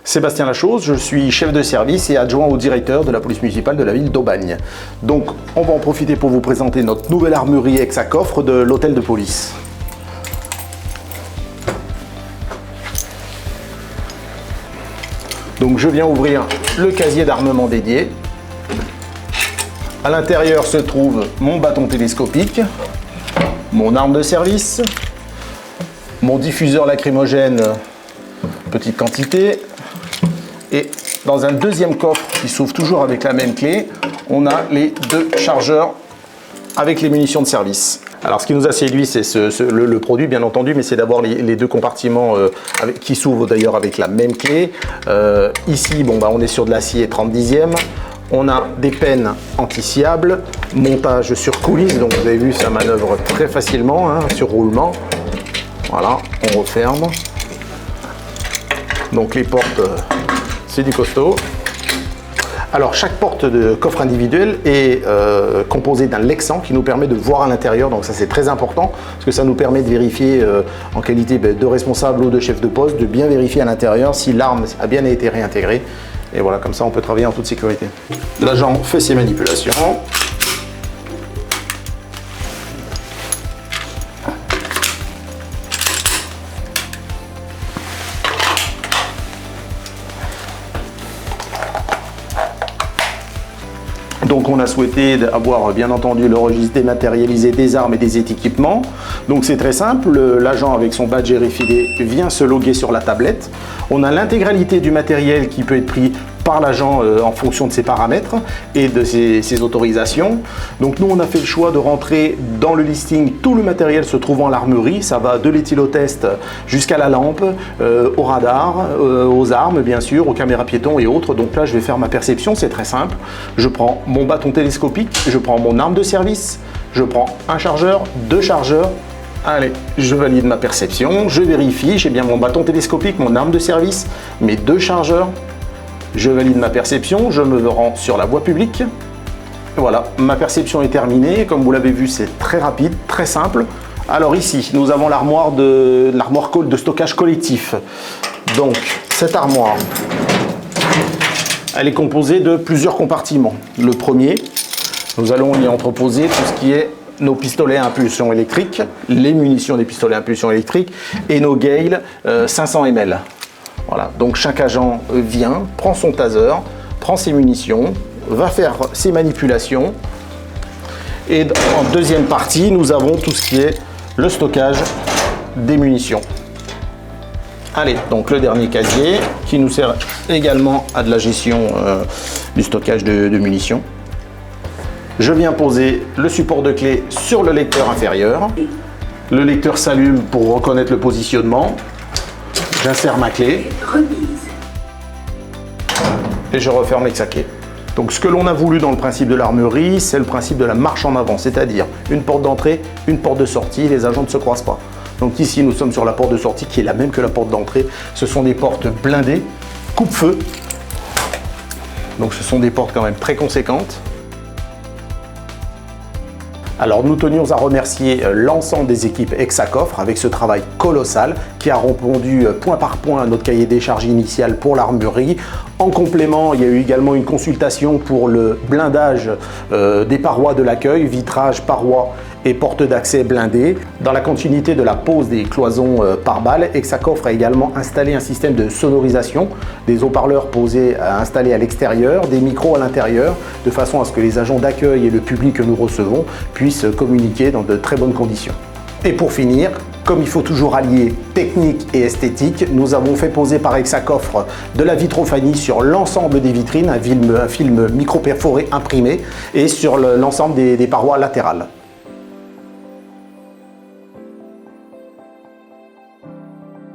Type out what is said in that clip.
Sébastien Lachose, je suis chef de service et adjoint au directeur de la police municipale de la ville d'Aubagne. Donc on va en profiter pour vous présenter notre nouvelle armurerie Exa-Coffre de l'hôtel de police. Donc je viens ouvrir le casier d'armement dédié. À l'intérieur se trouve mon bâton télescopique, mon arme de service, mon diffuseur lacrymogène, petite quantité. Et dans un deuxième coffre qui s'ouvre toujours avec la même clé, on a les deux chargeurs avec les munitions de service. Alors ce qui nous a séduit, c'est le produit bien entendu, mais c'est d'avoir les deux compartiments qui s'ouvrent d'ailleurs avec la même clé. Ici, on est sur de l'acier 30/10. On a des pennes anti-sciables, montage sur coulisse, donc vous avez vu ça manœuvre très facilement, sur roulement. Voilà, on referme. Donc les portes, c'est du costaud. Alors chaque porte de coffre individuel est composée d'un lexan qui nous permet de voir à l'intérieur, donc ça c'est très important parce que ça nous permet de vérifier en qualité de responsable ou de chef de poste, de bien vérifier à l'intérieur si l'arme a bien été réintégrée. Et voilà, comme ça on peut travailler en toute sécurité. L'agent fait ses manipulations. Donc on a souhaité avoir bien entendu le registre dématérialisé des armes et des équipements. Donc c'est très simple, l'agent avec son badge RFID vient se loguer sur la tablette. On a l'intégralité du matériel qui peut être pris par l'agent en fonction de ses paramètres et de ses autorisations. Donc nous on a fait le choix de rentrer dans le listing tout le matériel se trouvant à l'armurerie. Ça va de l'éthylotest jusqu'à la lampe, au radar, aux armes bien sûr, aux caméras piétons et autres. Donc là je vais faire ma perception, c'est très simple. Je prends mon bâton télescopique, je prends mon arme de service, je prends un chargeur, deux chargeurs. Allez, je valide ma perception, je vérifie, j'ai bien mon bâton télescopique, mon arme de service, mes deux chargeurs. Je valide ma perception, je me rends sur la voie publique. Voilà, ma perception est terminée. Comme vous l'avez vu, c'est très rapide, très simple. Alors ici, nous avons l'armoire de stockage collectif. Donc, cette armoire, elle est composée de plusieurs compartiments. Le premier, nous allons y entreposer tout ce qui est nos pistolets à impulsion électrique, les munitions des pistolets à impulsion électrique et nos Gale 500 ml. Voilà, donc chaque agent vient, prend son taser, prend ses munitions, va faire ses manipulations. Et en deuxième partie, nous avons tout ce qui est le stockage des munitions. Allez, donc le dernier casier qui nous sert également à de la gestion du stockage de munitions. Je viens poser le support de clé sur le lecteur inférieur. Le lecteur s'allume pour reconnaître le positionnement. J'insère ma clé et je referme l'Exa-Clé. Donc ce que l'on a voulu dans le principe de l'armurerie, c'est le principe de la marche en avant, c'est-à-dire une porte d'entrée, une porte de sortie, les agents ne se croisent pas. Donc ici nous sommes sur la porte de sortie qui est la même que la porte d'entrée. Ce sont des portes blindées, coupe-feu. Donc ce sont des portes quand même très conséquentes. Alors nous tenions à remercier l'ensemble des équipes Exa-Coffre avec ce travail colossal qui a répondu point par point à notre cahier des charges initial pour l'armurerie. En complément, il y a eu également une consultation pour le blindage des parois de l'accueil, vitrage, parois et portes d'accès blindées. Dans la continuité de la pose des cloisons par balles, Exa-Coffre a également installé un système de sonorisation, des haut-parleurs installés à l'extérieur, des micros à l'intérieur, de façon à ce que les agents d'accueil et le public que nous recevons puissent communiquer dans de très bonnes conditions. Et pour finir, comme il faut toujours allier technique et esthétique, nous avons fait poser par Exa-Coffre de la vitrophanie sur l'ensemble des vitrines, un film micro-perforé imprimé et sur l'ensemble des parois latérales.